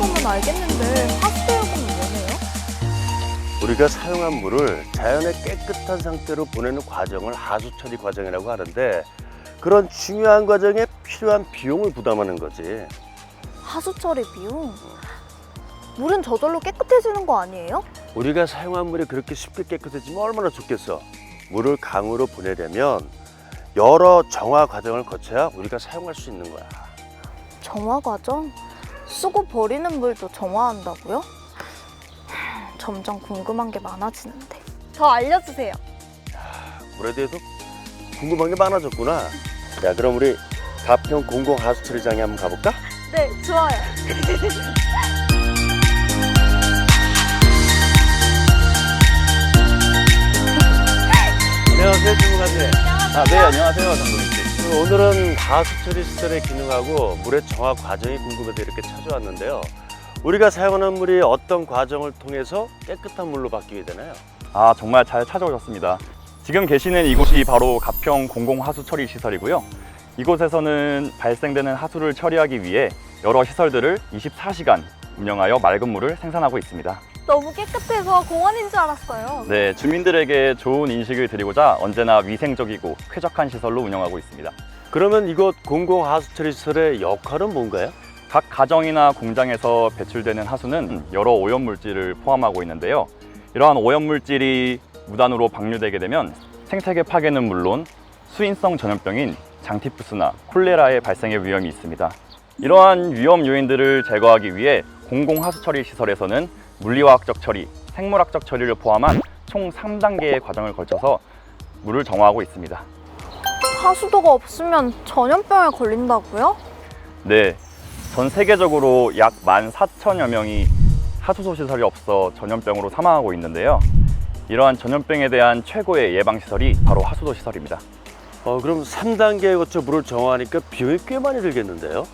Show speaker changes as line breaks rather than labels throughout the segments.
거면 알겠는데 하수도 요금은 왜 내요?
우리가 사용한 물을 자연의 깨끗한 상태로 보내는 과정을 하수 처리 과정이라고 하는데, 그런 중요한 과정에 필요한 비용을 부담하는 거지.
하수 처리 비용? 물은 저절로 깨끗해지는 거 아니에요?
우리가 사용한 물이 그렇게 쉽게 깨끗해지면 얼마나 좋겠어. 물을 강으로 보내려면 여러 정화 과정을 거쳐야 우리가 사용할 수 있는 거야.
정화 과정? 쓰고 버리는 물도 정화한다고요? 점점 궁금한 게 많아지는데. 더 알려주세요.
물에 대해서 궁금한 게 많아졌구나. 야, 그럼 우리 가평 공공하수처리장에 한번 가볼까?
네, 좋아요.
안녕하세요, 주무관님.
네, 안녕하세요, 장동민 씨.
오늘은 하수처리 시설의 기능하고 물의 정화 과정이 궁금해서 이렇게 찾아왔는데요. 우리가 사용하는 물이 어떤 과정을 통해서 깨끗한 물로 바뀌게 되나요?
정말 잘 찾아오셨습니다. 지금 계시는 이곳이 바로 가평 공공하수처리 시설이고요. 이곳에서는 발생되는 하수를 처리하기 위해 여러 시설들을 24시간 운영하여 맑은 물을 생산하고 있습니다.
너무 깨끗해서 공원인 줄 알았어요.
네, 주민들에게 좋은 인식을 드리고자 언제나 위생적이고 쾌적한 시설로 운영하고 있습니다.
그러면 이곳 공공하수처리 시설의 역할은 뭔가요?
각 가정이나 공장에서 배출되는 하수는 여러 오염물질을 포함하고 있는데요. 이러한 오염물질이 무단으로 방류되게 되면 생태계 파괴는 물론 수인성 전염병인 장티푸스나 콜레라의 발생의 위험이 있습니다. 이러한 위험 요인들을 제거하기 위해 공공하수처리 시설에서는 물리화학적 처리, 생물학적 처리를 포함한 총 3단계의 과정을 거쳐서 물을 정화하고 있습니다.
하수도가 없으면 전염병에 걸린다고요?
네, 전 세계적으로 약 14,000여 명이 하수도 시설이 없어 전염병으로 사망하고 있는데요. 이러한 전염병에 대한 최고의 예방시설이 바로 하수도 시설입니다.
그럼 3단계에 거쳐 물을 정화하니까 비용이 꽤 많이 들겠는데요?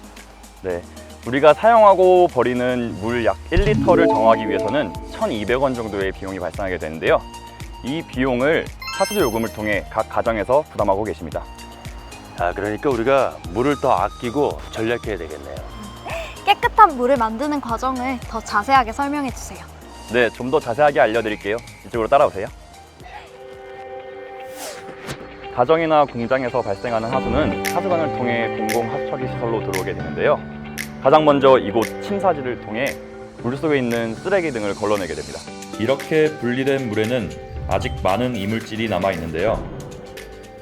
네, 우리가 사용하고 버리는 물 약 1리터를 정화하기 위해서는 1,200원 정도의 비용이 발생하게 되는데요. 이 비용을 하수도 요금을 통해 각 가정에서 부담하고 계십니다.
그러니까 우리가 물을 더 아끼고 절약해야 되겠네요.
깨끗한 물을 만드는 과정을 더 자세하게 설명해 주세요.
네, 좀 더 자세하게 알려드릴게요. 이쪽으로 따라오세요. 가정이나 공장에서 발생하는 하수는 하수관을 통해 공공하수처리 시설로 들어오게 되는데요. 가장 먼저 이곳 침사지를 통해 물속에 있는 쓰레기 등을 걸러내게 됩니다.
이렇게 분리된 물에는 아직 많은 이물질이 남아 있는데요.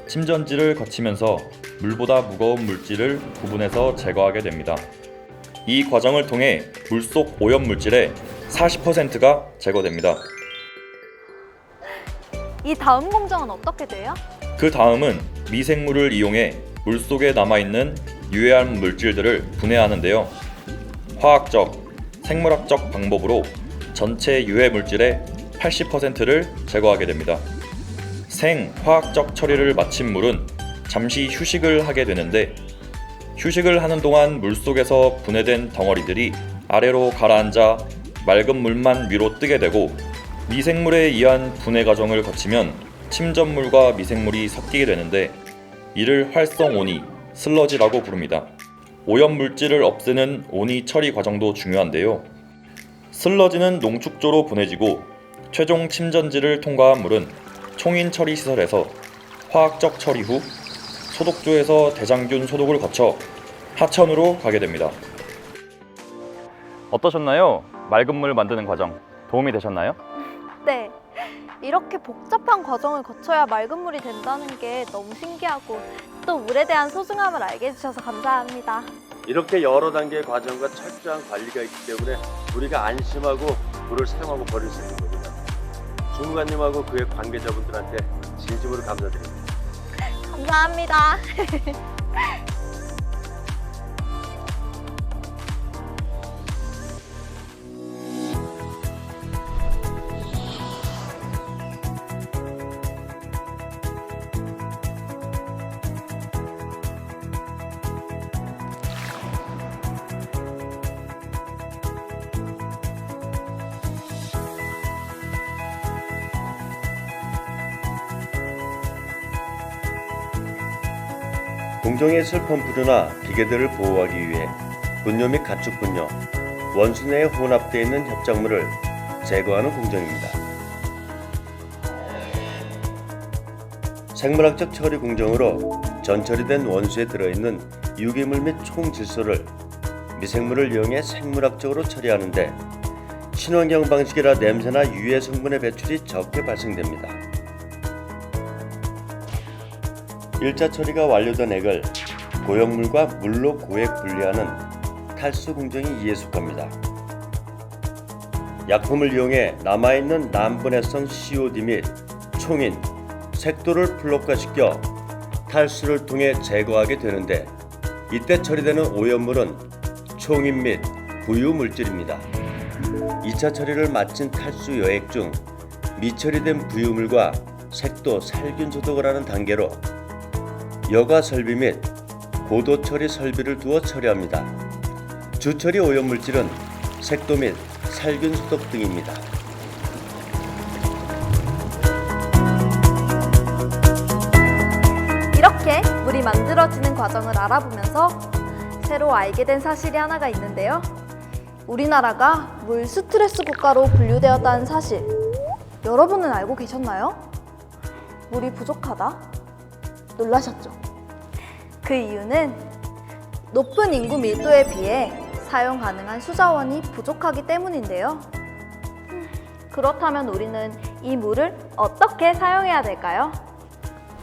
침전지를 거치면서 물보다 무거운 물질을 구분해서 제거하게 됩니다. 이 과정을 통해 물속 오염물질의 40%가 제거됩니다.
이 다음 공정은 어떻게 돼요?
그 다음은 미생물을 이용해 물속에 남아있는 유해한 물질들을 분해하는데요. 화학적, 생물학적 방법으로 전체 유해 물질의 80%를 제거하게 됩니다. 생화학적 처리를 마친 물은 잠시 휴식을 하게 되는데, 휴식을 하는 동안 물속에서 분해된 덩어리들이 아래로 가라앉아 맑은 물만 위로 뜨게 되고, 미생물에 의한 분해 과정을 거치면 침전물과 미생물이 섞이게 되는데, 이를 활성온이, 슬러지라고 부릅니다. 오염물질을 없애는 온이 처리 과정도 중요한데요. 슬러지는 농축조로 보내지고 최종 침전지를 통과한 물은 총인 처리 시설에서 화학적 처리 후 소독조에서 대장균 소독을 거쳐 하천으로 가게 됩니다.
어떠셨나요? 맑은 물 만드는 과정 도움이 되셨나요?
네. 이렇게 복잡한 과정을 거쳐야 맑은 물이 된다는 게 너무 신기하고 또 물에 대한 소중함을 알게 해주셔서 감사합니다.
이렇게 여러 단계의 과정과 철저한 관리가 있기 때문에 우리가 안심하고 물을 사용하고 버릴 수 있는 거거든요. 주무관님하고 그의 관계자분들한테 진심으로 감사드립니다.
감사합니다.
공정의 슬픈 분뇨나 기계들을 보호하기 위해 분뇨 및 가축 분뇨, 원수 내에 혼합되어 있는 협작물을 제거하는 공정입니다. 생물학적 처리 공정으로 전처리된 원수에 들어있는 유기물 및 총질소를 미생물을 이용해 생물학적으로 처리하는데 친환경 방식이라 냄새나 유해 성분의 배출이 적게 발생됩니다. 1차 처리가 완료된 액을 고형물과 물로 고액 분리하는 탈수 공정이 이에 속합니다. 약품을 이용해 남아있는 난분해성 COD 및 총인, 색도를 플록화시켜 탈수를 통해 제거하게 되는데 이때 처리되는 오염물은 총인 및 부유 물질입니다. 2차 처리를 마친 탈수 여액 중 미처리된 부유물과 색도, 살균 소독을 하는 단계로 여과 설비 및 고도 처리 설비를 두어 처리합니다. 주처리 오염물질은 색도 및 살균 소독 등입니다.
이렇게 물이 만들어지는 과정을 알아보면서 새로 알게 된 사실이 하나가 있는데요. 우리나라가 물 스트레스 국가로 분류되었다는 사실, 여러분은 알고 계셨나요? 물이 부족하다? 놀라셨죠? 그 이유는 높은 인구 밀도에 비해 사용 가능한 수자원이 부족하기 때문인데요. 그렇다면 우리는 이 물을 어떻게 사용해야 될까요?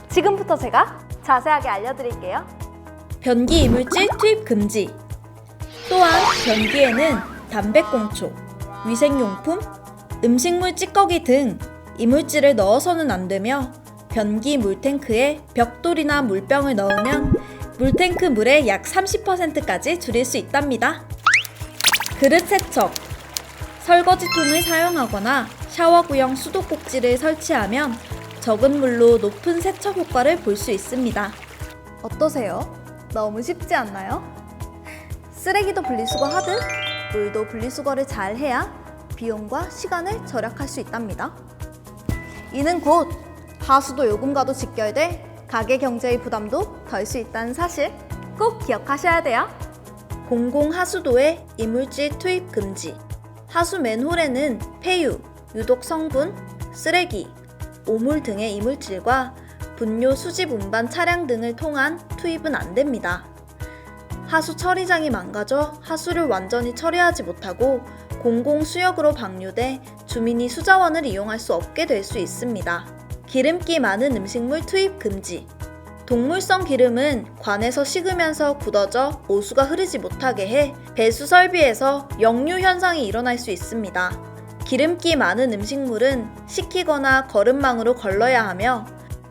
지금부터 제가 자세하게 알려드릴게요.
변기 이물질 투입 금지. 또한 변기에는 담배꽁초, 위생용품, 음식물 찌꺼기 등 이물질을 넣어서는 안 되며 변기 물탱크에 벽돌이나 물병을 넣으면 물탱크 물의 약 30%까지 줄일 수 있답니다. 그릇 세척. 설거지통을 사용하거나 샤워구형 수도꼭지를 설치하면 적은 물로 높은 세척 효과를 볼 수 있습니다.
어떠세요? 너무 쉽지 않나요? 쓰레기도 분리수거 하듯 물도 분리수거를 잘 해야 비용과 시간을 절약할 수 있답니다. 이는 곧 하수도 요금과도 직결돼 가계 경제의 부담도 덜 수 있다는 사실 꼭 기억하셔야 돼요.
공공하수도에 이물질 투입 금지. 하수 맨홀에는 폐유, 유독 성분, 쓰레기, 오물 등의 이물질과 분뇨 수집 운반 차량 등을 통한 투입은 안 됩니다. 하수 처리장이 망가져 하수를 완전히 처리하지 못하고 공공수역으로 방류돼 주민이 수자원을 이용할 수 없게 될 수 있습니다. 기름기 많은 음식물 투입 금지. 동물성 기름은 관에서 식으면서 굳어져 오수가 흐르지 못하게 해 배수 설비에서 역류 현상이 일어날 수 있습니다. 기름기 많은 음식물은 식히거나 거름망으로 걸러야 하며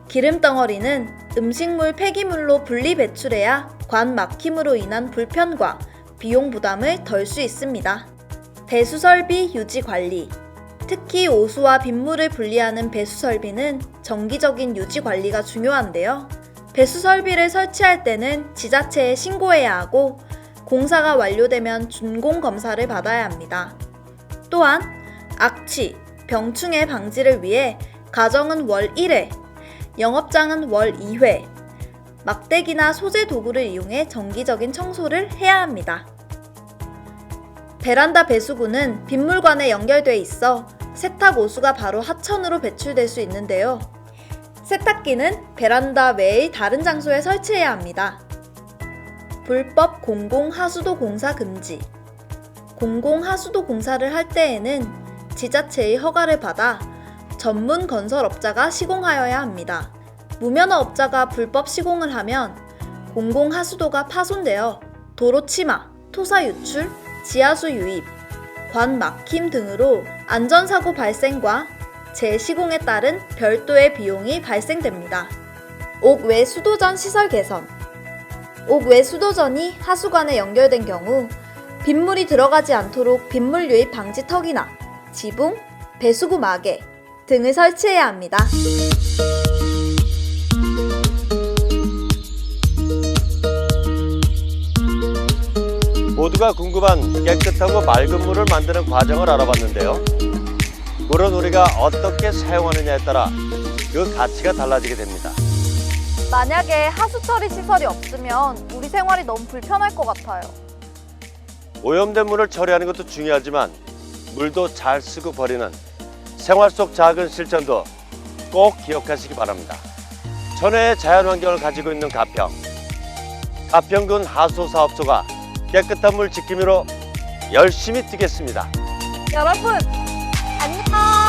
기름 덩어리는 음식물 폐기물로 분리 배출해야 관 막힘으로 인한 불편과 비용 부담을 덜 수 있습니다. 배수 설비 유지 관리. 특히 오수와 빗물을 분리하는 배수 설비는 정기적인 유지 관리가 중요한데요. 배수 설비를 설치할 때는 지자체에 신고해야 하고 공사가 완료되면 준공 검사를 받아야 합니다. 또한 악취, 병충해 방지를 위해 가정은 월 1회, 영업장은 월 2회, 막대기나 소재 도구를 이용해 정기적인 청소를 해야 합니다. 베란다 배수구는 빗물관에 연결돼 있어 세탁 오수가 바로 하천으로 배출될 수 있는데요. 세탁기는 베란다 외의 다른 장소에 설치해야 합니다. 불법 공공하수도 공사 금지. 공공하수도 공사를 할 때에는 지자체의 허가를 받아 전문 건설업자가 시공하여야 합니다. 무면허 업자가 불법 시공을 하면 공공하수도가 파손되어 도로 치마, 토사 유출, 지하수 유입, 관 막힘 등으로 안전사고 발생과 재시공에 따른 별도의 비용이 발생됩니다. 옥외 수도전 시설 개선. 옥외 수도전이 하수관에 연결된 경우 빗물이 들어가지 않도록 빗물 유입 방지 턱이나 지붕, 배수구 마개 등을 설치해야 합니다.
모두가 궁금한 깨끗하고 맑은 물을 만드는 과정을 알아봤는데요. 물은 우리가 어떻게 사용하느냐에 따라 그 가치가 달라지게 됩니다.
만약에 하수 처리 시설이 없으면 우리 생활이 너무 불편할 것 같아요.
오염된 물을 처리하는 것도 중요하지만 물도 잘 쓰고 버리는 생활 속 작은 실천도 꼭 기억하시기 바랍니다. 천혜의 자연환경을 가지고 있는 가평. 가평군 하수사업소가 깨끗한 물 지킴이로 열심히 뛰겠습니다.
여러분, 안녕!